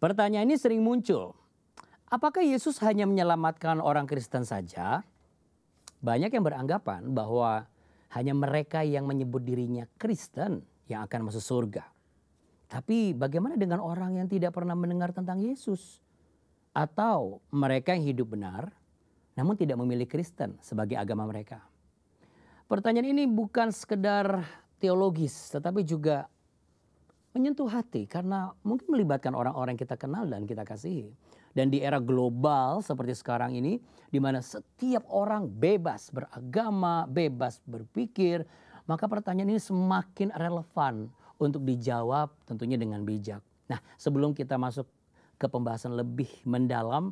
Pertanyaan ini sering muncul. Apakah Yesus hanya menyelamatkan orang Kristen saja? Banyak yang beranggapan bahwa hanya mereka yang menyebut dirinya Kristen yang akan masuk surga. Tapi bagaimana dengan orang yang tidak pernah mendengar tentang Yesus? Atau mereka yang hidup benar namun tidak memilih Kristen sebagai agama mereka? Pertanyaan ini bukan sekedar teologis tetapi juga menyentuh hati karena mungkin melibatkan orang-orang yang kita kenal dan kita kasihi. Dan di era global seperti sekarang ini, di mana setiap orang bebas beragama, bebas berpikir, maka pertanyaan ini semakin relevan untuk dijawab tentunya dengan bijak. Nah, sebelum kita masuk ke pembahasan lebih mendalam,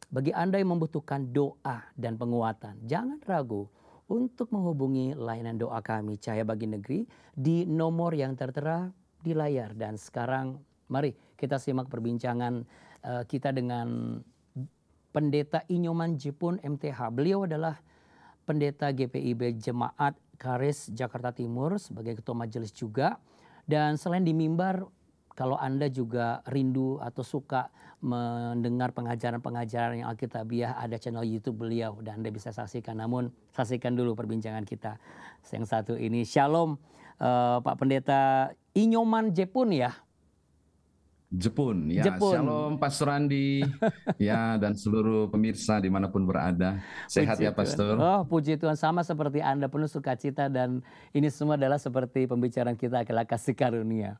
bagi Anda yang membutuhkan doa dan penguatan, jangan ragu untuk menghubungi layanan doa kami Cahaya Bagi Negeri di nomor yang tertera di layar. Dan sekarang mari kita simak perbincangan kita dengan Pendeta Inyoman Jepun MTH. Beliau adalah Pendeta GPIB Jemaat Karis Jakarta Timur sebagai Ketua Majelis juga. Dan selain di mimbar, kalau Anda juga rindu atau suka mendengar pengajaran-pengajaran yang Alkitabiah, ada channel YouTube beliau dan Anda bisa saksikan. Namun saksikan dulu perbincangan kita yang satu ini. Shalom Pak Pendeta Inyoman Jepun ya. Jepun, ya. Jepun. Shalom Pastor Andi, ya, dan seluruh pemirsa dimanapun berada. Sehat Puji ya Pastor? Oh, puji Tuhan, sama seperti Anda, penuh sukacita, dan ini semua adalah seperti pembicaraan kita adalah kasih karunia.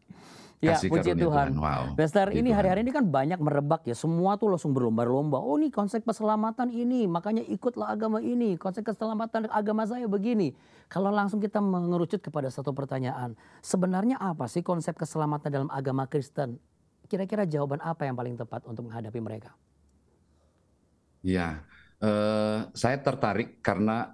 Ya, Kasih puji karunia Tuhan. Wow. Pastor, Puji ini Tuhan. hari-hari ini kan banyak merebak ya, semua tuh langsung berlomba-lomba. Oh, ini konsep keselamatan ini, makanya ikutlah agama ini. Konsep keselamatan agama saya begini. Kalau langsung kita mengerucut kepada satu pertanyaan, sebenarnya apa sih konsep keselamatan dalam agama Kristen? Kira-kira jawaban apa yang paling tepat untuk menghadapi mereka? Ya, saya tertarik karena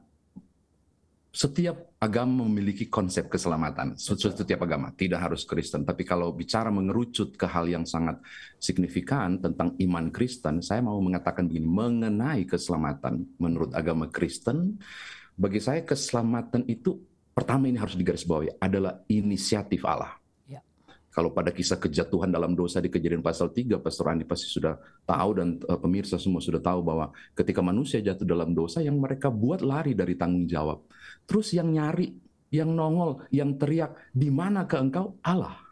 setiap agama memiliki konsep keselamatan. Setiap agama, tidak harus Kristen. Tapi kalau bicara mengerucut ke hal yang sangat signifikan tentang iman Kristen, saya mau mengatakan begini, mengenai keselamatan menurut agama Kristen, bagi saya keselamatan itu pertama ini harus digarisbawahi adalah inisiatif Allah. Kalau pada kisah kejatuhan dalam dosa di Kejadian pasal 3, Pastor Andi pasti sudah tahu dan pemirsa semua sudah tahu bahwa ketika manusia jatuh dalam dosa, yang mereka buat lari dari tanggung jawab. Terus yang nyari, yang nongol, yang teriak, di manakah engkau? Allah.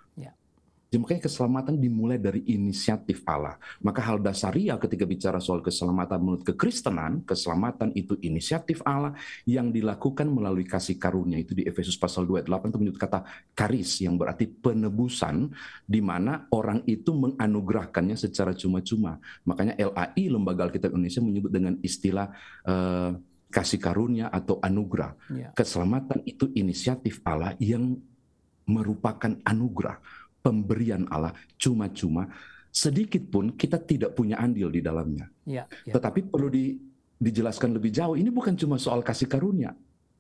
Jadi makanya keselamatan dimulai dari inisiatif Allah. Maka hal dasariah ketika bicara soal keselamatan menurut kekristenan, keselamatan itu inisiatif Allah yang dilakukan melalui kasih karunia. Itu di Efesus pasal 2 ayat 8 itu menyebut kata karis yang berarti penebusan, di mana orang itu menganugerahkannya secara cuma-cuma. Makanya LAI, Lembaga Alkitab Indonesia, menyebut dengan istilah kasih karunia atau anugerah. Keselamatan itu inisiatif Allah yang merupakan anugerah. Pemberian Allah cuma-cuma, sedikit pun kita tidak punya andil di dalamnya. Tetapi perlu dijelaskan lebih jauh, ini bukan cuma soal kasih karunia,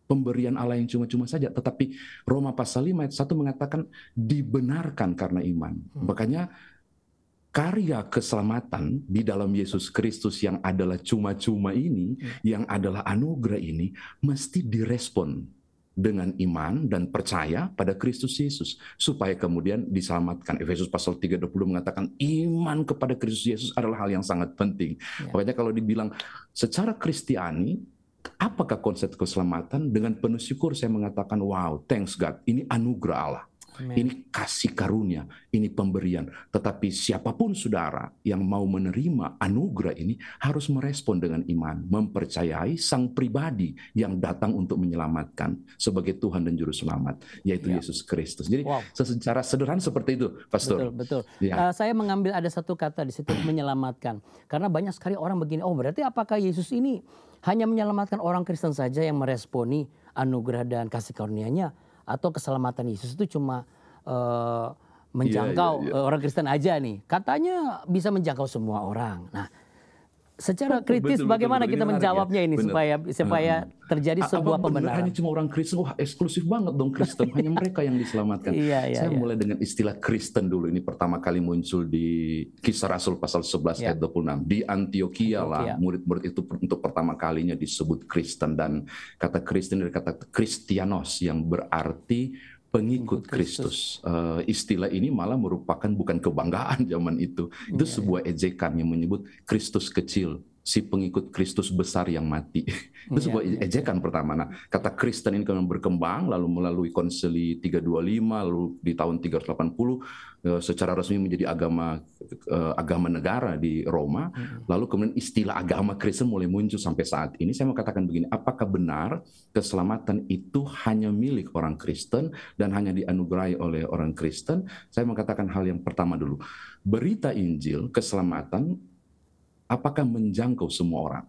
pemberian Allah yang cuma-cuma saja, tetapi Roma pasal 5 ayat 1 mengatakan dibenarkan karena iman. Makanya karya keselamatan di dalam Yesus Kristus yang adalah cuma-cuma ini, yang adalah anugerah ini, mesti direspon dengan iman dan percaya pada Kristus Yesus supaya kemudian diselamatkan. Efesus pasal 3:20 mengatakan iman kepada Kristus Yesus adalah hal yang sangat penting. Makanya kalau dibilang secara Kristiani, apakah konsep keselamatan? Dengan penuh syukur saya mengatakan, wow, thanks God, ini anugerah Allah. Amen. Ini kasih karunia, ini pemberian. Tetapi siapapun saudara yang mau menerima anugerah ini harus merespon dengan iman, mempercayai Sang Pribadi yang datang untuk menyelamatkan sebagai Tuhan dan Juru Selamat, yaitu Yesus Kristus. Jadi secara sederhana seperti itu, Pastor. Betul. Saya mengambil ada satu kata di situ, menyelamatkan. Karena banyak sekali orang begini, oh berarti apakah Yesus ini hanya menyelamatkan orang Kristen saja yang meresponi anugerah dan kasih karunia-Nya? Atau keselamatan Yesus itu cuma menjangkau orang Kristen aja nih. Katanya bisa menjangkau semua orang. Nah, secara kritis bagaimana kita menjawabnya ini supaya terjadi sebuah pembenaran? Hanya cuma orang Kristen, wah eksklusif banget dong Kristen, hanya mereka yang diselamatkan. Saya mulai dengan istilah Kristen dulu. Ini pertama kali muncul di Kisah Rasul pasal 11 ayat 26. Di Antioquia lah murid-murid itu untuk pertama kalinya disebut Kristen, dan kata Kristen dari kata Kristianos yang berarti pengikut Kristus. Istilah ini malah merupakan bukan kebanggaan zaman itu. Itu sebuah ejekan yang menyebut Kristus kecil, si pengikut Kristus besar yang mati. Itu sebuah ejekan pertama. Nah, kata Kristen ini kemudian berkembang, lalu melalui konsili 325, lalu di tahun 380 secara resmi menjadi agama negara di Roma. Lalu kemudian istilah agama Kristen mulai muncul sampai saat ini. Saya mau katakan begini, apakah benar keselamatan itu hanya milik orang Kristen dan hanya dianugerahi oleh orang Kristen? Saya mau katakan hal yang pertama dulu. Berita Injil, keselamatan, apakah menjangkau semua orang?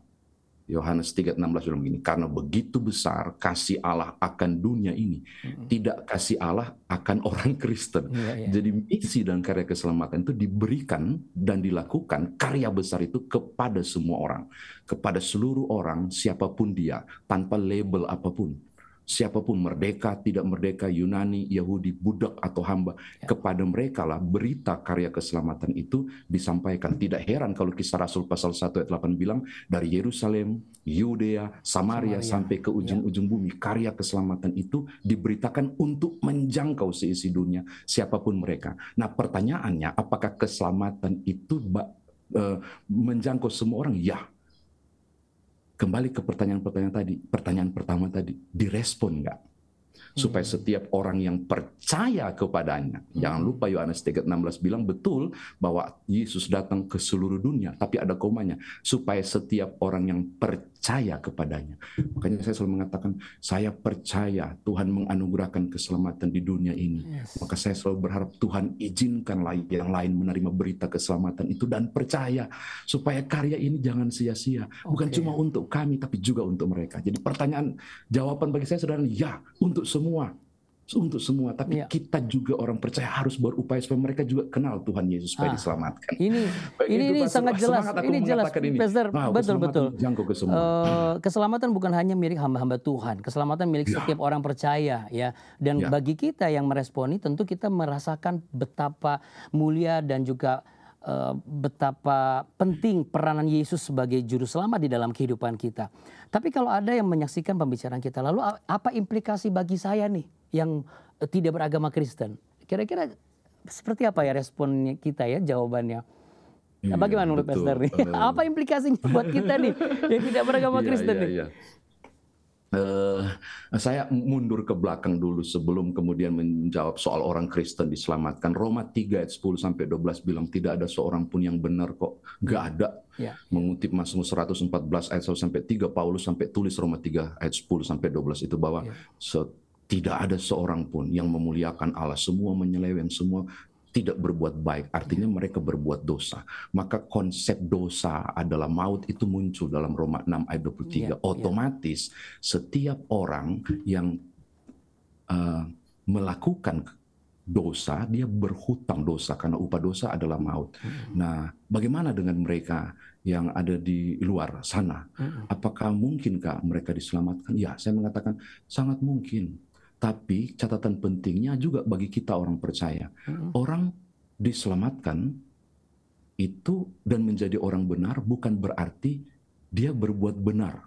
Yohanes 3:16 bilang begini, karena begitu besar kasih Allah akan dunia ini, tidak kasih Allah akan orang Kristen. Jadi misi dan karya keselamatan itu diberikan dan dilakukan karya besar itu kepada semua orang, kepada seluruh orang siapapun dia, tanpa label apapun. Siapapun, merdeka, tidak merdeka, Yunani, Yahudi, budak atau hamba, kepada mereka lah berita karya keselamatan itu disampaikan. Tidak heran kalau Kisah Rasul pasal 1 ayat 8 bilang, dari Yerusalem, Yudea, Samaria sampai ke ujung-ujung bumi, karya keselamatan itu diberitakan untuk menjangkau seisi dunia, siapapun mereka. Nah, pertanyaannya, apakah keselamatan itu menjangkau semua orang? Ya. Kembali ke pertanyaan-pertanyaan tadi, pertanyaan pertama tadi, direspon nggak? Supaya setiap orang yang percaya kepadanya, jangan lupa Yohanes 3:16 bilang betul bahwa Yesus datang ke seluruh dunia, tapi ada komanya, supaya setiap orang yang percaya kepadanya. Makanya saya selalu mengatakan, saya percaya Tuhan menganugerahkan keselamatan di dunia ini. Maka saya selalu berharap Tuhan izinkanlah yang lain menerima berita keselamatan itu dan percaya, supaya karya ini jangan sia-sia. Bukan cuma untuk kami, tapi juga untuk mereka. Jadi jawaban bagi saya saudara, ya, untuk semua, tapi kita juga orang percaya harus berupaya supaya mereka juga kenal Tuhan Yesus supaya diselamatkan. Ini sangat jelas. Ini jelas, Pastor. Betul. Keselamatan bukan hanya milik hamba-hamba Tuhan. Keselamatan milik setiap orang percaya, ya. Dan bagi kita yang meresponi, tentu kita merasakan betapa mulia dan juga betapa penting peranan Yesus sebagai juru selamat di dalam kehidupan kita. Tapi kalau ada yang menyaksikan pembicaraan kita, lalu apa implikasi bagi saya nih yang tidak beragama Kristen? Kira-kira seperti apa ya responnya kita ya, jawabannya? Bagaimana menurut Pastor nih? Apa implikasinya buat kita nih yang tidak beragama Kristen nih? Saya mundur ke belakang dulu sebelum kemudian menjawab soal orang Kristen diselamatkan. Roma 3 ayat 10-12 bilang tidak ada seorang pun yang benar kok. Nggak ada. Mengutip Mazmur 114 ayat 1-3, Paulus sampai tulis Roma 3 ayat 10-12 itu bahwa tidak ada seorang pun yang memuliakan Allah. Semua menyeleweng, semua tidak berbuat baik, artinya mereka berbuat dosa. Maka konsep dosa adalah maut itu muncul dalam Roma 6 ayat 23. Otomatis setiap orang yang melakukan dosa, dia berhutang dosa karena upah dosa adalah maut. Nah, bagaimana dengan mereka yang ada di luar sana? Apakah mungkinkah mereka diselamatkan? Ya, saya mengatakan sangat mungkin. Tapi catatan pentingnya juga bagi kita orang percaya. Orang diselamatkan itu dan menjadi orang benar bukan berarti dia berbuat benar.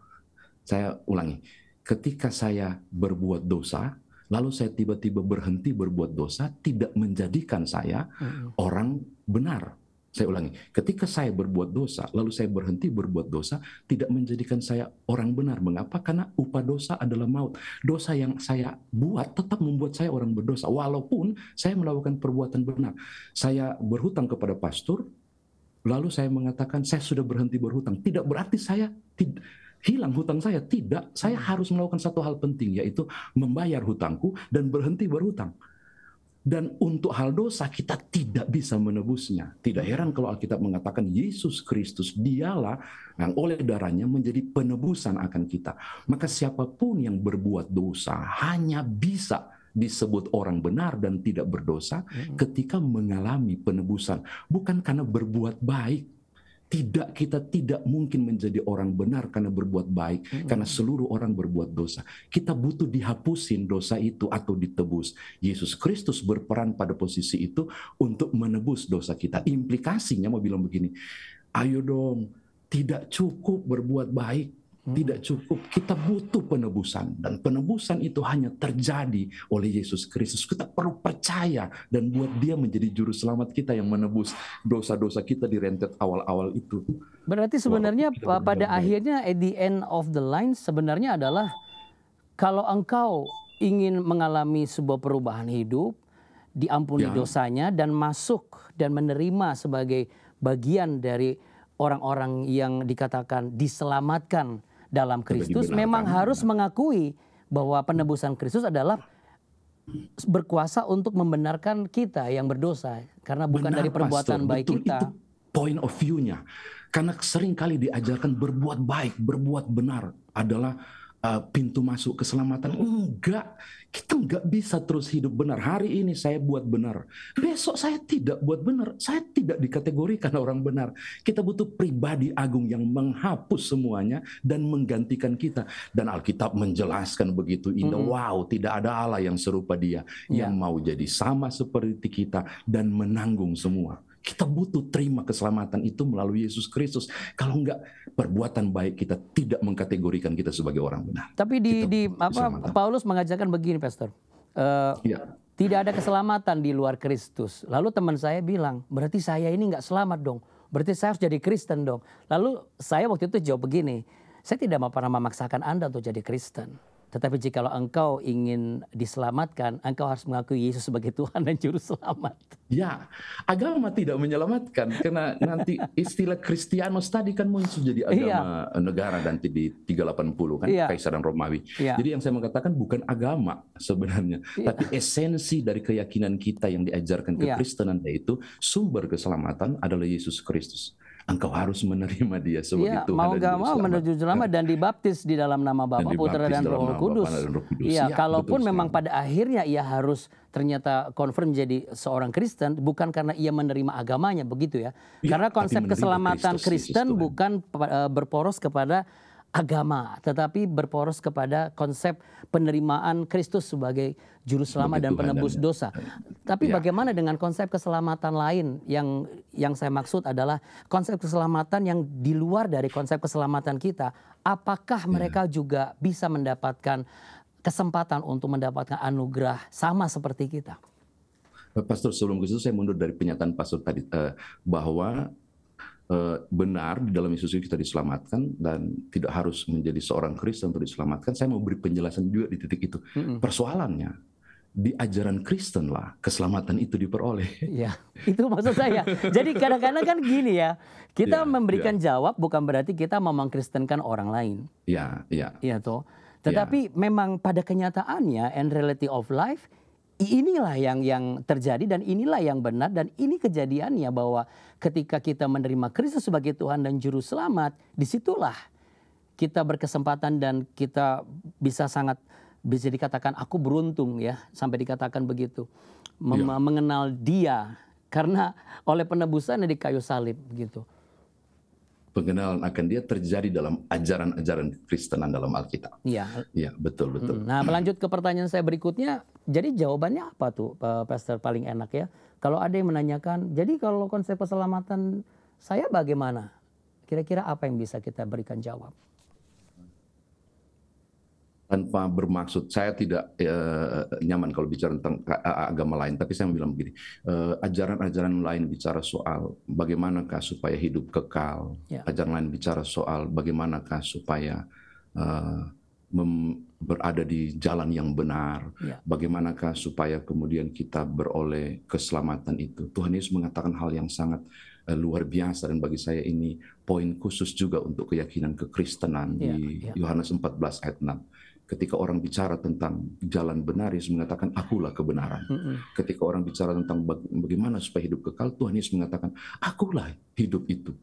Saya ulangi, ketika saya berbuat dosa, lalu saya tiba-tiba berhenti berbuat dosa, tidak menjadikan saya orang benar. Saya ulangi, ketika saya berbuat dosa, lalu saya berhenti berbuat dosa, tidak menjadikan saya orang benar. Mengapa? Karena upah dosa adalah maut. Dosa yang saya buat tetap membuat saya orang berdosa, walaupun saya melakukan perbuatan benar. Saya berhutang kepada pastor, lalu saya mengatakan saya sudah berhenti berhutang. Tidak berarti saya hilang hutang saya. Tidak, saya harus melakukan satu hal penting, yaitu membayar hutangku dan berhenti berhutang. Dan untuk hal dosa kita tidak bisa menebusnya. Tidak heran kalau Alkitab mengatakan Yesus Kristus dialah yang oleh darahnya menjadi penebusan akan kita. Maka siapapun yang berbuat dosa hanya bisa disebut orang benar dan tidak berdosa ketika mengalami penebusan. Bukan karena berbuat baik. Kita tidak mungkin menjadi orang benar karena berbuat baik, karena seluruh orang berbuat dosa. Kita butuh dihapusin dosa itu atau ditebus. Yesus Kristus berperan pada posisi itu untuk menebus dosa kita. Implikasinya mau bilang begini, ayo dong, tidak cukup berbuat baik. Tidak cukup, kita butuh penebusan. Dan penebusan itu hanya terjadi oleh Yesus Kristus. Kita perlu percaya dan buat dia menjadi juru selamat kita yang menebus dosa-dosa kita di rentet awal-awal itu. Berarti sebenarnya pada akhirnya at the end of the line sebenarnya adalah kalau engkau ingin mengalami sebuah perubahan hidup, diampuni dosanya dan masuk dan menerima sebagai bagian dari orang-orang yang dikatakan diselamatkan dalam Kristus, memang harus mengakui bahwa penebusan Kristus adalah berkuasa untuk membenarkan kita yang berdosa, karena bukan dari perbuatan baik kita. Itu point of view-nya. Karena seringkali diajarkan berbuat baik, berbuat benar adalah pintu masuk keselamatan. Enggak, kita enggak bisa terus hidup benar. Hari ini saya buat benar, besok saya tidak buat benar. Saya tidak dikategorikan orang benar. Kita butuh pribadi agung yang menghapus semuanya dan menggantikan kita. Dan Alkitab menjelaskan begitu indah. Wow, tidak ada Allah yang serupa Dia, yang mau jadi sama seperti kita dan menanggung semua. Kita butuh terima keselamatan itu melalui Yesus Kristus. Kalau enggak, perbuatan baik kita tidak mengkategorikan kita sebagai orang benar. Tapi Paulus mengajarkan begini, Pastor. Tidak ada keselamatan di luar Kristus. Lalu teman saya bilang, berarti saya ini enggak selamat dong. Berarti saya harus jadi Kristen dong. Lalu saya waktu itu jawab begini, saya tidak pernah memaksakan Anda untuk jadi Kristen. Tetapi jikalau engkau ingin diselamatkan, engkau harus mengakui Yesus sebagai Tuhan dan Juru Selamat. Ya, agama tidak menyelamatkan. Karena nanti istilah Kristianos tadi kan muncul jadi agama negara nanti di 380 kan, Kaisaran Romawi. Jadi yang saya mengatakan bukan agama sebenarnya. Tapi esensi dari keyakinan kita yang diajarkan kekristenan, yaitu sumber keselamatan adalah Yesus Kristus. Engkau harus menerima Dia sebagai Tuhan mau gak mau menuju selamat dan dibaptis di dalam nama Bapa, Putra dan Roh Kudus. Kalaupun memang pada akhirnya ia harus ternyata confirm menjadi seorang Kristen, bukan karena ia menerima agamanya, begitu ya. Karena konsep keselamatan Kristen bukan berporos kepada agama, tetapi berporos kepada konsep penerimaan Kristus sebagai juru selamat dan penebus dosa. Tapi bagaimana dengan konsep keselamatan lain yang saya maksud adalah konsep keselamatan yang di luar dari konsep keselamatan kita? Apakah mereka juga bisa mendapatkan kesempatan untuk mendapatkan anugerah sama seperti kita? Pastor, sebelum ke situ saya mundur dari pernyataan Pastor tadi bahwa benar di dalam Yesus kita diselamatkan dan tidak harus menjadi seorang Kristen untuk diselamatkan. Saya mau beri penjelasan juga di titik itu. Persoalannya di ajaran Kristen lah keselamatan itu diperoleh. Ya, itu maksud saya. Jadi kadang-kadang kan gini ya, kita memberikan jawab bukan berarti kita mau mengkristenkan orang lain. Iya toh. Tetapi memang pada kenyataannya and reality of life, inilah yang terjadi dan inilah yang benar, dan ini kejadiannya bahwa ketika kita menerima Kristus sebagai Tuhan dan Juru Selamat, disitulah kita berkesempatan dan kita bisa dikatakan aku beruntung ya, sampai dikatakan begitu, mengenal Dia karena oleh penebusan di kayu salib gitu. Pengenalan akan Dia terjadi dalam ajaran-ajaran Kristenan dalam Alkitab. Iya, betul. Nah, melanjut ke pertanyaan saya berikutnya, jadi jawabannya apa tuh, Pastor, paling enak ya? Kalau ada yang menanyakan, jadi kalau konsep keselamatan saya bagaimana? Kira-kira apa yang bisa kita berikan jawab? Tanpa bermaksud, saya tidak nyaman kalau bicara tentang agama lain, tapi saya mau bilang begini, ajaran-ajaran lain bicara soal bagaimanakah supaya hidup kekal, ajaran lain bicara soal bagaimanakah supaya berada di jalan yang benar, bagaimanakah supaya kemudian kita beroleh keselamatan itu. Tuhan Yesus mengatakan hal yang sangat luar biasa, dan bagi saya ini poin khusus juga untuk keyakinan kekristenan di Yohanes 14 ayat 6. Ketika orang bicara tentang jalan benar, Yesus mengatakan akulah kebenaran. Ketika orang bicara tentang bagaimana supaya hidup kekal, Tuhan Yesus mengatakan akulah hidup itu.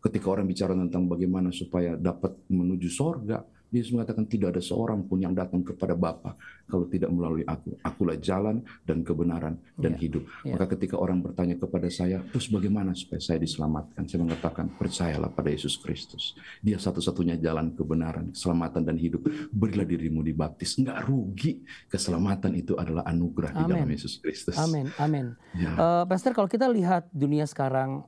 Ketika orang bicara tentang bagaimana supaya dapat menuju sorga, Yesus mengatakan tidak ada seorang pun yang datang kepada Bapa kalau tidak melalui aku. Akulah jalan dan kebenaran dan hidup. Maka ketika orang bertanya kepada saya, terus bagaimana supaya saya diselamatkan? Saya mengatakan, percayalah pada Yesus Kristus. Dia satu-satunya jalan kebenaran, keselamatan dan hidup. Berilah dirimu dibaptis. Enggak rugi. Keselamatan itu adalah anugerah di dalam Yesus Kristus. Amin. Pastor, kalau kita lihat dunia sekarang,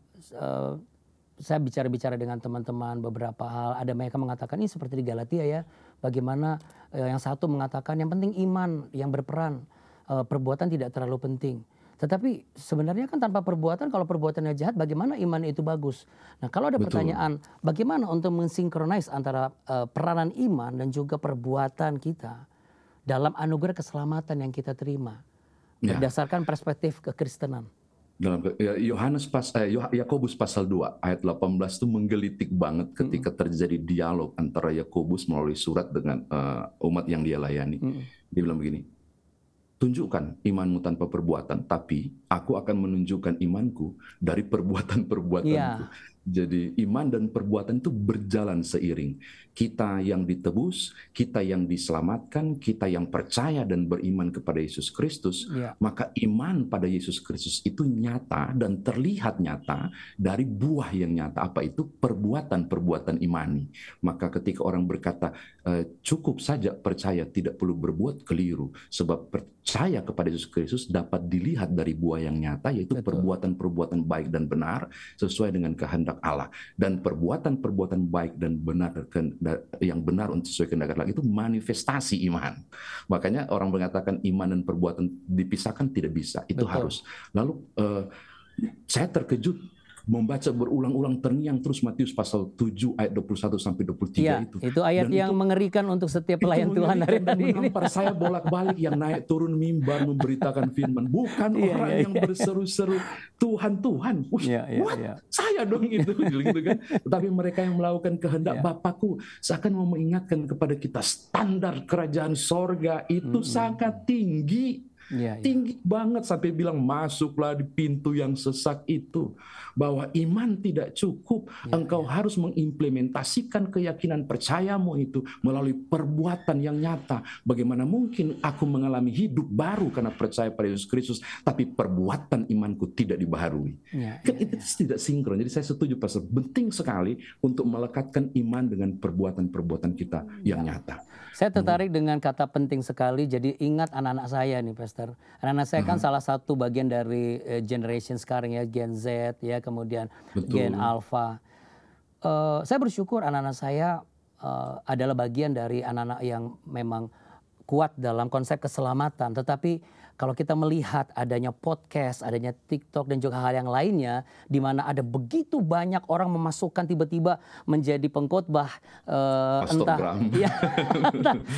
saya bicara-bicara dengan teman-teman beberapa hal, ada mereka mengatakan ini seperti di Galatia ya, bagaimana yang satu mengatakan yang penting iman yang berperan, perbuatan tidak terlalu penting. Tetapi sebenarnya kan tanpa perbuatan, kalau perbuatannya jahat, bagaimana iman itu bagus? Nah, kalau ada pertanyaan, bagaimana untuk mensinkronis antara peranan iman dan juga perbuatan kita dalam anugerah keselamatan yang kita terima berdasarkan perspektif kekristenan? Dalam Yakobus pasal 2 ayat 18 itu menggelitik banget ketika terjadi dialog antara Yakobus melalui surat dengan umat yang dia layani. Dia bilang begini, tunjukkan imanmu tanpa perbuatan, tapi aku akan menunjukkan imanku dari perbuatan-perbuatanku. Jadi iman dan perbuatan itu berjalan seiring. Kita yang ditebus, kita yang diselamatkan, kita yang percaya dan beriman kepada Yesus Kristus, maka iman pada Yesus Kristus itu nyata dan terlihat nyata dari buah yang nyata. Apa itu? Perbuatan-perbuatan imani. Maka ketika orang berkata, cukup saja percaya, tidak perlu berbuat, keliru. Sebab percaya kepada Yesus Kristus dapat dilihat dari buah yang nyata, yaitu perbuatan-perbuatan baik dan benar sesuai dengan kehendak Allah. Dan perbuatan-perbuatan baik dan benar yang benar untuk sesuai kehendak Allah itu manifestasi iman. Makanya orang mengatakan iman dan perbuatan dipisahkan tidak bisa, itu harus. Lalu saya terkejut membaca berulang-ulang terngiang terus Matius pasal 7 ayat 21 sampai 23 itu. Itu ayat dan yang mengerikan untuk setiap pelayan Tuhan hari-hari ini. Menampar saya bolak-balik yang naik turun mimbar memberitakan firman. Bukan orang yang berseru-seru Tuhan, Tuhan. Saya dong itu gitu kan. Tetapi mereka yang melakukan kehendak Bapakku, seakan mau mengingatkan kepada kita standar kerajaan sorga itu sangat tinggi. Tinggi banget sampai bilang masuklah di pintu yang sesak itu. Bahwa iman tidak cukup, engkau harus mengimplementasikan keyakinan percayamu itu melalui perbuatan yang nyata. Bagaimana mungkin aku mengalami hidup baru karena percaya pada Yesus Kristus, tapi perbuatan imanku tidak dibaharui. Kan itu tidak sinkron. Jadi saya setuju Pastor, penting sekali untuk melekatkan iman dengan perbuatan-perbuatan kita yang nyata. Saya tertarik dengan kata penting sekali. Jadi ingat anak-anak saya nih, Pastor. Anak-anak saya kan salah satu bagian dari generation sekarang ya, Gen Z ya, kemudian Gen Alpha. Saya bersyukur anak-anak saya adalah bagian dari anak-anak yang memang kuat dalam konsep keselamatan. Tetapi kalau kita melihat adanya podcast, adanya TikTok dan juga hal yang lainnya, di mana ada begitu banyak orang memasukkan tiba-tiba menjadi pengkhotbah,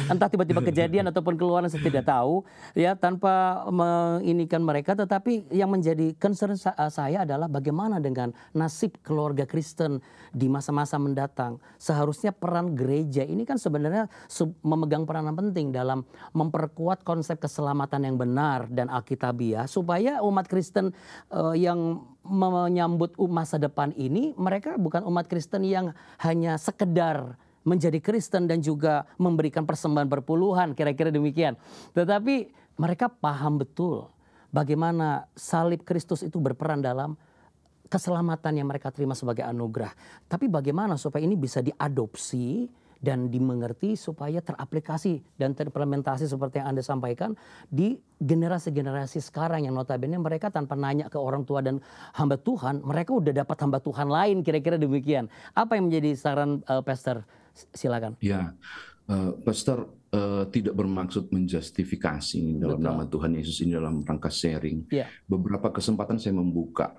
entah tiba-tiba kejadian ataupun keluaran, saya tidak tahu, ya, tanpa menginikan mereka. Tetapi yang menjadi concern saya adalah bagaimana dengan nasib keluarga Kristen di masa-masa mendatang. Seharusnya peran gereja ini kan sebenarnya memegang peranan penting dalam memperkuat konsep keselamatan yang benar dan alkitabiah, supaya umat Kristen yang menyambut masa depan ini, mereka bukan umat Kristen yang hanya sekedar menjadi Kristen dan juga memberikan persembahan berpuluhan, kira-kira demikian. Tetapi mereka paham betul bagaimana salib Kristus itu berperan dalam keselamatan yang mereka terima sebagai anugerah. Tapi bagaimana supaya ini bisa diadopsi dan dimengerti supaya teraplikasi dan terimplementasi seperti yang Anda sampaikan di generasi-generasi sekarang yang notabene mereka tanpa nanya ke orang tua dan hamba Tuhan, mereka udah dapat hamba Tuhan lain, kira-kira demikian. Apa yang menjadi saran Pastor? Silakan. Ya, Pastor tidak bermaksud menjustifikasi dalam nama Tuhan Yesus ini dalam rangka sharing. Beberapa kesempatan saya membuka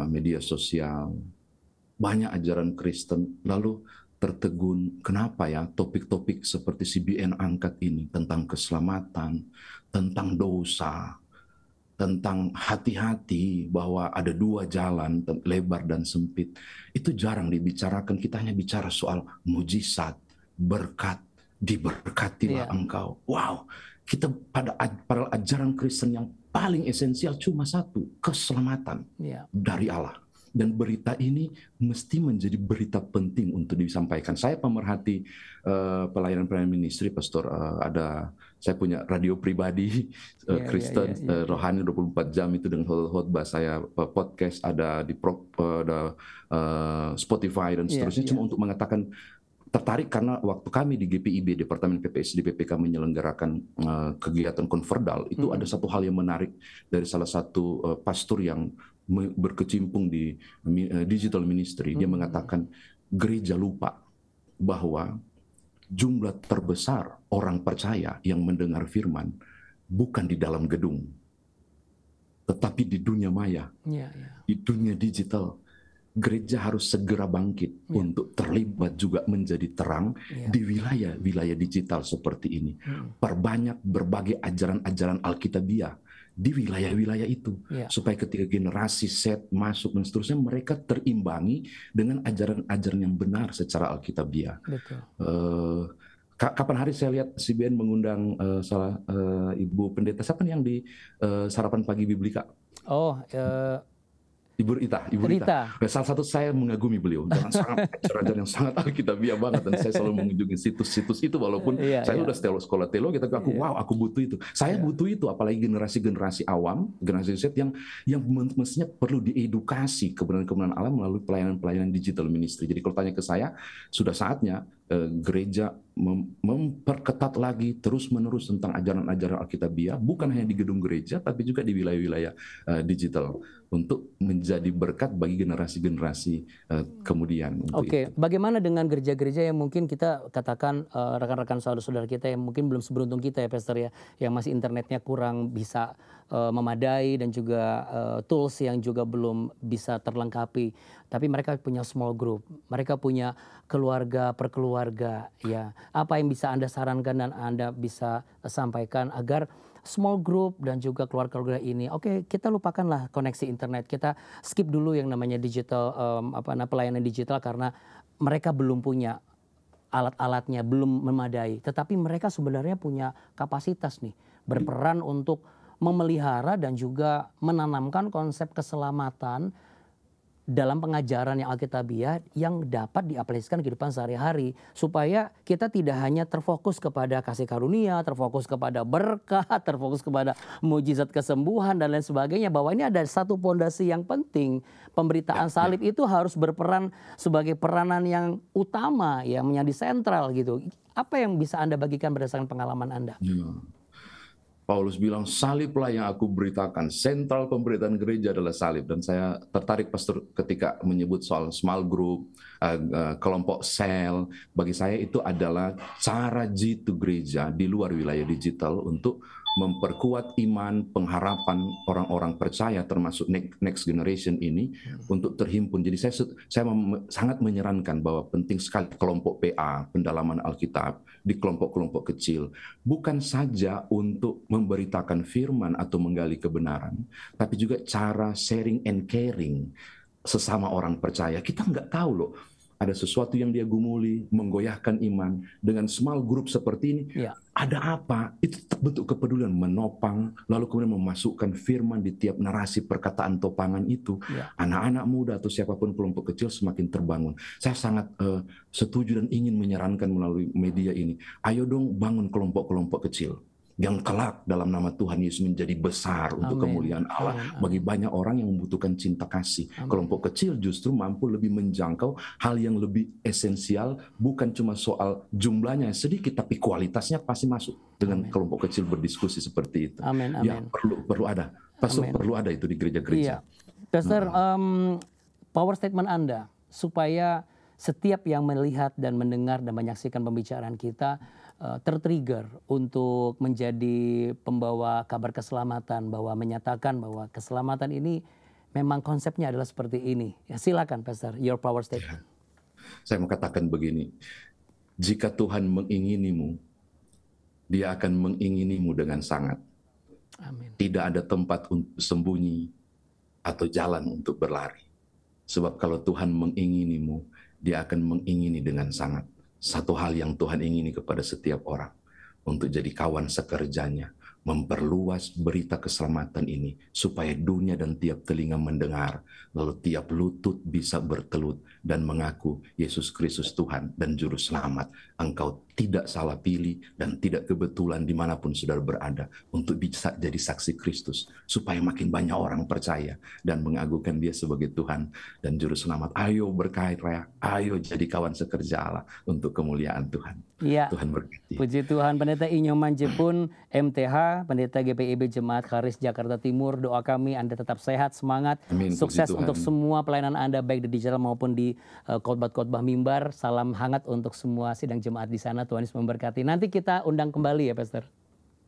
media sosial, banyak ajaran Kristen, lalu tertegun, kenapa ya topik-topik seperti CBN angkat ini tentang keselamatan, tentang dosa, tentang hati-hati bahwa ada dua jalan, lebar dan sempit. Itu jarang dibicarakan, kita hanya bicara soal mujizat, berkat, diberkatilah engkau. Wow, kita pada ajaran Kristen yang paling esensial cuma satu, keselamatan dari Allah. Dan berita ini mesti menjadi berita penting untuk disampaikan. Saya pemerhati pelayanan ministry, Pastor. Saya punya radio pribadi Kristen rohani 24 jam itu dengan khotbah saya, podcast ada di Spotify dan seterusnya, cuma untuk mengatakan tertarik karena waktu kami di GPIB, Departemen PPS di BPK menyelenggarakan kegiatan konverdal, itu ada satu hal yang menarik dari salah satu pastor yang berkecimpung di digital ministry, dia mengatakan gereja lupa bahwa jumlah terbesar orang percaya yang mendengar firman bukan di dalam gedung, tetapi di dunia maya, di dunia digital. Gereja harus segera bangkit untuk terlibat juga menjadi terang di wilayah-wilayah digital seperti ini. Perbanyak berbagai ajaran-ajaran Alkitabiah di wilayah-wilayah itu, supaya ketika generasi Z masuk dan seterusnya, mereka terimbangi dengan ajaran-ajaran yang benar secara Alkitabiah. Kapan hari saya lihat CBN mengundang salah ibu pendeta, siapa nih yang di sarapan pagi Biblika? Ibu Rita. Salah satu saya mengagumi beliau dengan sangat ajaran yang sangat Alkitabiah banget, dan saya selalu mengunjungi situs-situs itu walaupun saya sudah sekolah teologi, tapi aku aku butuh itu. Saya butuh itu, apalagi generasi awam, generasi Z yang mestinya perlu diedukasi kebenaran Allah melalui pelayanan digital ministry. Jadi kalau tanya ke saya, sudah saatnya gereja memperketat lagi terus-menerus tentang ajaran-ajaran Alkitabiah, bukan hanya di gedung gereja tapi juga di wilayah-wilayah digital, untuk menjadi berkat bagi generasi-generasi kemudian. Oke, bagaimana dengan gereja-gereja yang mungkin kita katakan rekan-rekan saudara-saudara kita yang mungkin belum seberuntung kita ya Pastor ya, yang masih internetnya kurang bisa memadai dan juga tools yang juga belum bisa terlengkapi, tapi mereka punya small group, mereka punya keluarga per keluarga ya. Apa yang bisa Anda sarankan dan Anda bisa sampaikan agar small group dan juga keluarga-keluarga ini, oke, kita lupakanlah koneksi internet, kita skip dulu yang namanya digital pelayanan digital karena mereka belum punya alat-alatnya, belum memadai, tetapi mereka sebenarnya punya kapasitas nih berperan untuk memelihara dan juga menanamkan konsep keselamatan dalam pengajaran yang Alkitabiah yang dapat diaplikasikan kehidupan sehari-hari, supaya kita tidak hanya terfokus kepada kasih karunia, terfokus kepada berkat, terfokus kepada mujizat kesembuhan dan lain sebagainya, bahwa ini ada satu pondasi yang penting. Pemberitaan salib itu harus berperan sebagai peranan yang utama, yang menjadi sentral gitu. Apa yang bisa Anda bagikan berdasarkan pengalaman Anda? Paulus bilang, saliblah yang aku beritakan. Sentral pemberitaan gereja adalah salib. Dan saya tertarik Pastor ketika menyebut soal small group, kelompok sel. Bagi saya itu adalah cara jitu gereja di luar wilayah digital untuk memperkuat iman, pengharapan orang-orang percaya termasuk next generation ini untuk terhimpun. Jadi saya sangat menyarankan bahwa penting sekali kelompok PA, pendalaman Alkitab, di kelompok-kelompok kecil. Bukan saja untuk memberitakan firman atau menggali kebenaran, tapi juga cara sharing and caring sesama orang percaya. Kita nggak tahu loh, ada sesuatu yang dia gumuli, menggoyahkan iman. Dengan small group seperti ini, ada apa? Itu bentuk kepedulian, menopang, lalu kemudian memasukkan firman di tiap narasi perkataan topangan itu. Anak-anak muda atau siapapun kelompok kecil semakin terbangun. Saya sangat setuju dan ingin menyarankan melalui media ini, ayo dong bangun kelompok-kelompok kecil yang kelak dalam nama Tuhan Yesus menjadi besar untuk kemuliaan Allah. Bagi banyak orang yang membutuhkan cinta kasih. Kelompok kecil justru mampu lebih menjangkau hal yang lebih esensial, bukan cuma soal jumlahnya sedikit, tapi kualitasnya pasti masuk dengan kelompok kecil berdiskusi seperti itu. Ya, perlu ada. Pastor, perlu ada itu di gereja-gereja. Pastor, power statement Anda supaya setiap yang melihat dan mendengar dan menyaksikan pembicaraan kita tertrigger untuk menjadi pembawa kabar keselamatan, bahwa menyatakan bahwa keselamatan ini memang konsepnya adalah seperti ini. Ya, silakan Pastor, your power statement. Saya mau katakan begini, jika Tuhan menginginimu, Dia akan menginginimu dengan sangat. Amin. Tidak ada tempat untuk sembunyi atau jalan untuk berlari. Sebab kalau Tuhan menginginimu, Dia akan mengingini dengan sangat. Satu hal yang Tuhan ingini kepada setiap orang, untuk jadi kawan sekerjanya, memperluas berita keselamatan ini, supaya dunia dan tiap telinga mendengar, lalu tiap lutut bisa bertelut dan mengaku Yesus Kristus Tuhan dan Juru Selamat. Engkau tidak salah pilih dan tidak kebetulan dimanapun saudara berada untuk bisa jadi saksi Kristus, supaya makin banyak orang percaya dan mengagungkan Dia sebagai Tuhan dan Juru Selamat. Ayo berkarya, ayo jadi kawan sekerja Allah untuk kemuliaan Tuhan. Iya. Tuhan berkati. Puji Tuhan. Pendeta Inyoman Jepun, MTH, Pendeta GPIB Jemaat Charis Jakarta Timur, doa kami Anda tetap sehat, semangat, Amin. sukses Puji untuk Tuhan. semua pelayanan Anda baik di digital maupun di khotbah-khotbah mimbar. Salam hangat untuk semua sidang jemaat di sana. Tuhan Yesus memberkati. Nanti kita undang kembali ya, Pastor.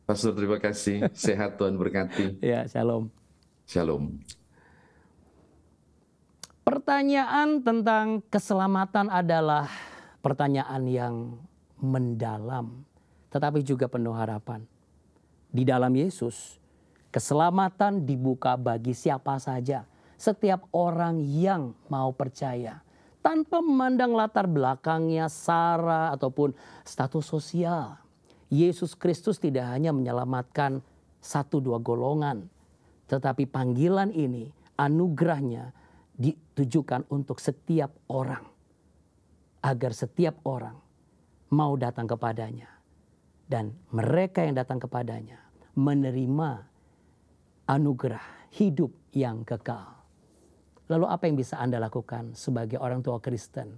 Pastor, terima kasih. Sehat, Tuhan berkati. Ya, shalom. Shalom. Pertanyaan tentang keselamatan adalah pertanyaan yang mendalam, tetapi juga penuh harapan. Di dalam Yesus, keselamatan dibuka bagi siapa saja, setiap orang yang mau percaya, tanpa memandang latar belakangnya, sara ataupun status sosial. Yesus Kristus tidak hanya menyelamatkan 1-2 golongan, tetapi panggilan ini, anugerahnya ditujukan untuk setiap orang, agar setiap orang mau datang kepadanya. Dan mereka yang datang kepadanya menerima anugerah hidup yang kekal. Lalu apa yang bisa Anda lakukan sebagai orang tua Kristen?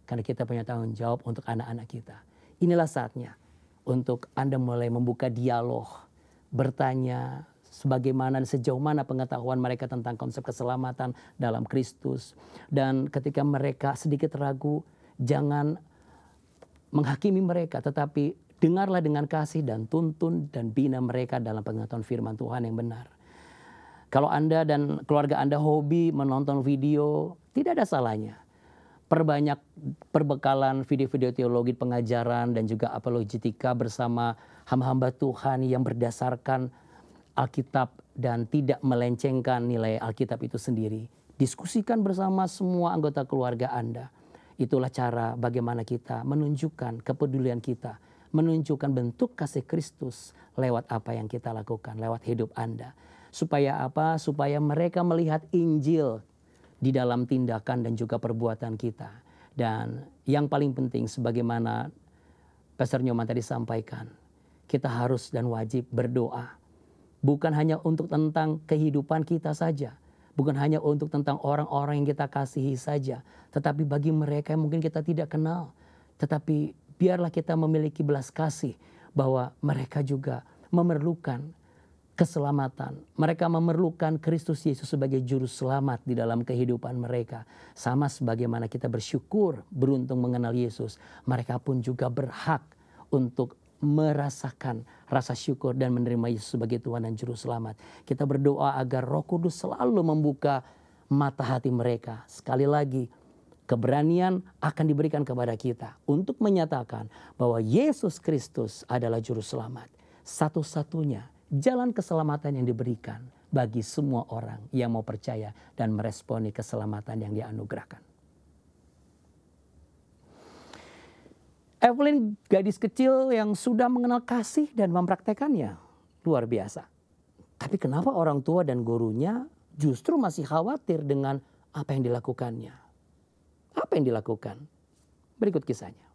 Karena kita punya tanggung jawab untuk anak-anak kita. Inilah saatnya untuk Anda mulai membuka dialog, bertanya sebagaimana dan sejauh mana pengetahuan mereka tentang konsep keselamatan dalam Kristus. Dan ketika mereka sedikit ragu, jangan menghakimi mereka, tetapi dengarlah dengan kasih dan tuntun dan bina mereka dalam pengetahuan firman Tuhan yang benar. Kalau Anda dan keluarga Anda hobi menonton video, tidak ada salahnya. Perbanyak perbekalan video-video teologi pengajaran dan juga apologetika bersama hamba-hamba Tuhan yang berdasarkan Alkitab dan tidak melencengkan nilai Alkitab itu sendiri. Diskusikan bersama semua anggota keluarga Anda. Itulah cara bagaimana kita menunjukkan kepedulian kita, menunjukkan bentuk kasih Kristus lewat apa yang kita lakukan, lewat hidup Anda. Supaya apa? Supaya mereka melihat Injil di dalam tindakan dan juga perbuatan kita. Dan yang paling penting sebagaimana Pastor Nyoman tadi sampaikan, kita harus dan wajib berdoa. Bukan hanya untuk tentang kehidupan kita saja. Bukan hanya untuk tentang orang-orang yang kita kasihi saja. Tetapi bagi mereka yang mungkin kita tidak kenal. Tetapi biarlah kita memiliki belas kasih bahwa mereka juga memerlukan keselamatan. Mereka memerlukan Kristus Yesus sebagai juru selamat di dalam kehidupan mereka. Sama sebagaimana kita bersyukur beruntung mengenal Yesus. Mereka pun juga berhak untuk merasakan rasa syukur dan menerima Yesus sebagai Tuhan dan Juru Selamat. Kita berdoa agar Roh Kudus selalu membuka mata hati mereka. Sekali lagi, keberanian akan diberikan kepada kita untuk menyatakan bahwa Yesus Kristus adalah Juru Selamat. Satu-satunya jalan keselamatan yang diberikan bagi semua orang yang mau percaya dan meresponi keselamatan yang dianugerahkan. Evelyn, gadis kecil yang sudah mengenal kasih dan mempraktekannya. Luar biasa. Tapi kenapa orang tua dan gurunya justru masih khawatir dengan apa yang dilakukannya? Apa yang dilakukan? Berikut kisahnya.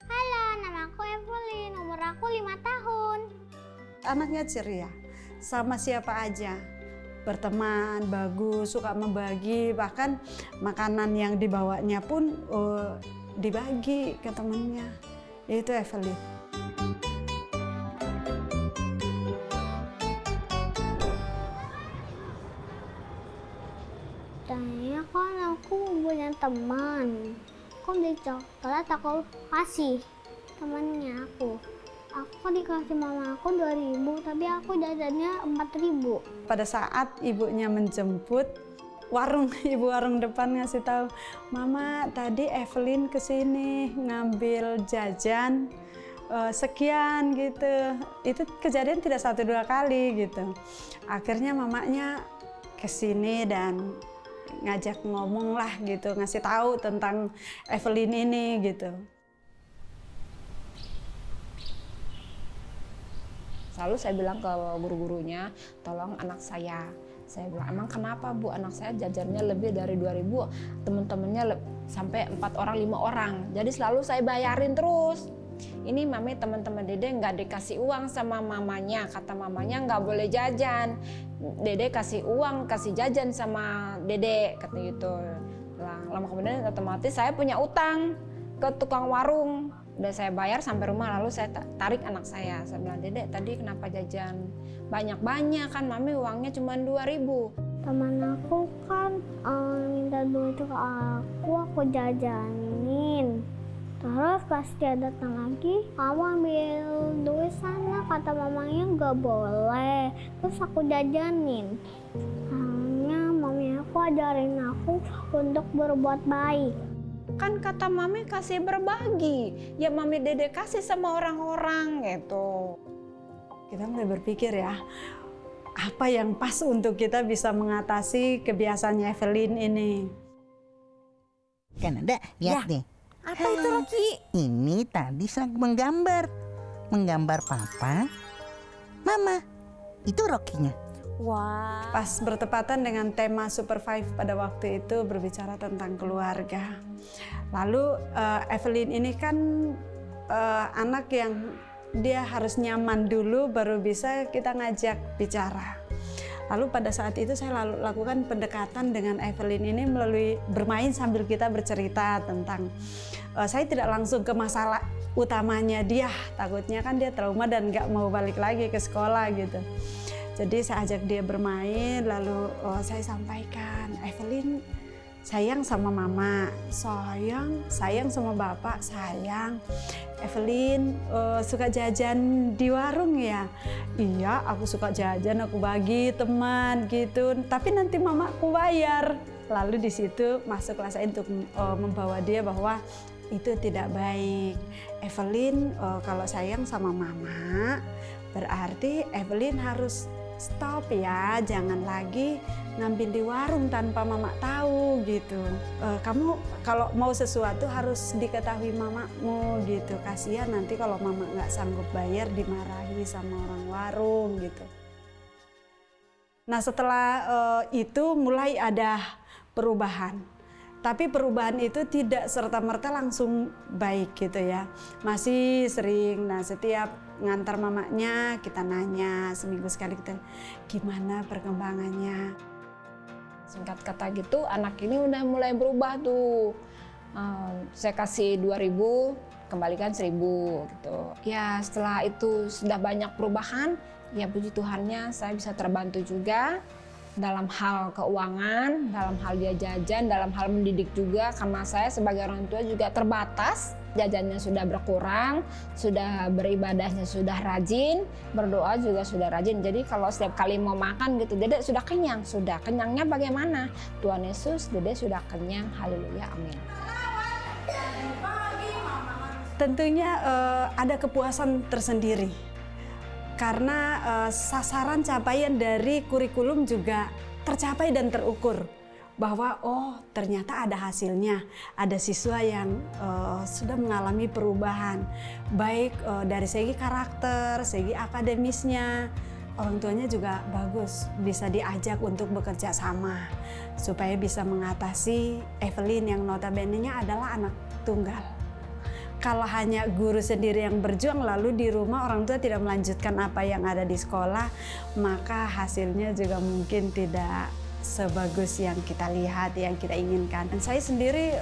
Halo, nama aku Evelyn, umur aku 5 tahun. Anaknya ceria, sama siapa aja. Berteman, bagus, suka membagi, bahkan makanan yang dibawanya pun dibagi ke temannya. Itu Evelyn. Tanya kan aku punya teman. Aku beli coklat, aku kasih temannya aku. Aku dikasih mama aku 2.000, tapi aku jajannya 4.000. Pada saat ibunya menjemput, ibu warung depan ngasih tahu, Mama tadi Evelyn kesini ngambil jajan sekian gitu. Itu kejadian tidak 1-2 kali gitu. Akhirnya mamanya kesini dan ngajak ngomong lah gitu, ngasih tahu tentang Evelyn ini gitu. Selalu saya bilang ke guru-gurunya, tolong anak saya. Saya bilang, emang kenapa Bu, anak saya jajannya lebih dari 2.000, teman-temannya sampai 4 orang 5 orang. Jadi selalu saya bayarin terus. Ini mami teman-teman Dede nggak dikasih uang sama mamanya, kata mamanya nggak boleh jajan. Dede kasih uang, kasih jajan sama Dede, kata gitu. Lama kemudian otomatis saya punya utang ke tukang warung. Udah saya bayar sampai rumah, lalu saya tarik anak saya. Saya bilang, Dede tadi kenapa jajan banyak-banyak, kan mami uangnya cuma 2.000. Teman aku kan minta duit ke aku jajanin. Terus pas dia datang lagi, kamu ambil duit sana, kata mamanya nggak boleh. Terus aku jajanin. Hanya mami aku ajarin aku untuk berbuat baik. Kan kata mami kasih berbagi, ya mami Dede kasih sama orang-orang gitu. Kita mulai berpikir ya, apa yang pas untuk kita bisa mengatasi kebiasaannya Evelyn ini. Kanada, lihat deh. Apa itu Rocky? Ini tadi saya menggambar papa, mama. Itu Rocky-nya. Wah. Pas bertepatan dengan tema Super 5 pada waktu itu berbicara tentang keluarga. Lalu Evelyn ini kan anak yang dia harus nyaman dulu baru bisa kita ngajak bicara. Lalu pada saat itu saya lakukan pendekatan dengan Evelyn ini melalui bermain sambil kita bercerita tentang saya tidak langsung ke masalah utamanya dia, takutnya kan dia trauma dan nggak mau balik lagi ke sekolah gitu. Jadi saya ajak dia bermain, lalu saya sampaikan, Evelyn sayang sama mama, sayang sama bapak, sayang. Evelyn suka jajan di warung ya? Iya, aku suka jajan, aku bagi teman gitu. Tapi nanti mama aku bayar. Lalu di situ masuklah saya untuk membawa dia bahwa itu tidak baik. Evelyn kalau sayang sama mama, berarti Evelyn harus stop ya, jangan lagi ngambil di warung tanpa mama tahu gitu. Kamu kalau mau sesuatu harus diketahui mamamu gitu. Kasihan nanti kalau mama nggak sanggup bayar dimarahi sama orang warung gitu. Nah setelah itu mulai ada perubahan. Tapi perubahan itu tidak serta-merta langsung baik gitu ya. Masih sering, nah setiap ngantar mamanya kita nanya seminggu sekali kita gimana perkembangannya. Singkat kata gitu anak ini udah mulai berubah tuh. Saya kasih 2.000, kembalikan 1.000 gitu. Ya setelah itu sudah banyak perubahan, ya puji Tuhannya saya bisa terbantu juga. Dalam hal keuangan, dalam hal dia jajan, dalam hal mendidik juga, karena saya sebagai orang tua juga terbatas, jajannya sudah berkurang, sudah beribadahnya sudah rajin, berdoa juga sudah rajin. Jadi kalau setiap kali mau makan gitu, Dede sudah kenyang, sudah kenyangnya bagaimana? Tuhan Yesus, Dede sudah kenyang, haleluya, amin. Tentunya ada kepuasan tersendiri. Karena sasaran capaian dari kurikulum juga tercapai dan terukur bahwa oh ternyata ada hasilnya, ada siswa yang sudah mengalami perubahan baik dari segi karakter, segi akademisnya, orang tuanya juga bagus, bisa diajak untuk bekerja sama supaya bisa mengatasi Evelyn yang notabene-nya adalah anak tunggal. Kalau hanya guru sendiri yang berjuang lalu di rumah orang tua tidak melanjutkan apa yang ada di sekolah, maka hasilnya juga mungkin tidak sebagus yang kita lihat, yang kita inginkan. Dan saya sendiri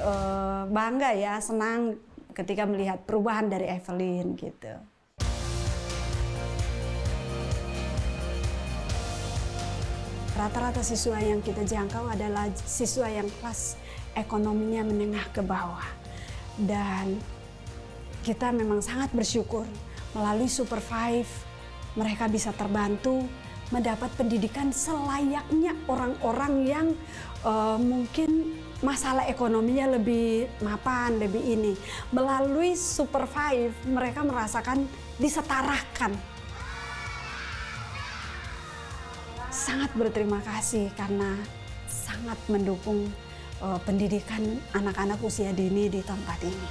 bangga ya, senang ketika melihat perubahan dari Evelyn gitu. Rata-rata siswa yang kita jangkau adalah siswa yang kelas ekonominya menengah ke bawah. Dan kita memang sangat bersyukur melalui Super 5 mereka bisa terbantu mendapat pendidikan selayaknya orang-orang yang mungkin masalah ekonominya lebih mapan, lebih ini. Melalui Super 5 mereka merasakan disetarakan. Sangat berterima kasih karena sangat mendukung pendidikan anak-anak usia dini di tempat ini.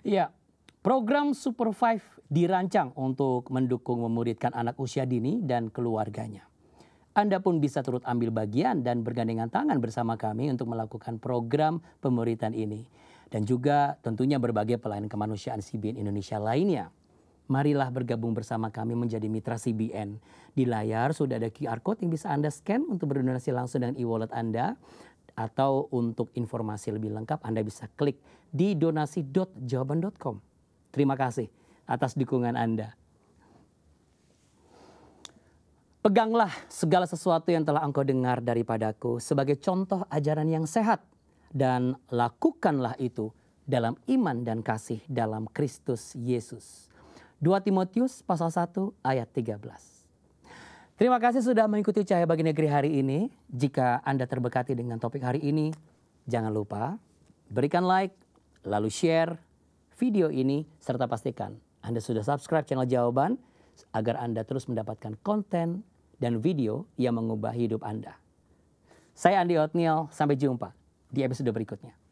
Ya, program Super 5 dirancang untuk mendukung memuridkan anak usia dini dan keluarganya. Anda pun bisa turut ambil bagian dan bergandengan tangan bersama kami untuk melakukan program pemuritan ini. Dan juga tentunya berbagai pelayanan kemanusiaan CBN Indonesia lainnya. Marilah bergabung bersama kami menjadi mitra CBN. Di layar sudah ada QR Code yang bisa Anda scan untuk berdonasi langsung dengan e-wallet Anda. Atau untuk informasi lebih lengkap Anda bisa klik di donasi.jawaban.com. Terima kasih atas dukungan Anda. Peganglah segala sesuatu yang telah engkau dengar daripadaku sebagai contoh ajaran yang sehat. Dan lakukanlah itu dalam iman dan kasih dalam Kristus Yesus. 2 Timotius pasal 1 ayat 13. Terima kasih sudah mengikuti Cahaya Bagi Negeri hari ini. Jika Anda terberkati dengan topik hari ini, jangan lupa berikan like, lalu share video ini, serta pastikan Anda sudah subscribe channel Jawaban agar Anda terus mendapatkan konten dan video yang mengubah hidup Anda. Saya Andi Otniel, sampai jumpa di episode berikutnya.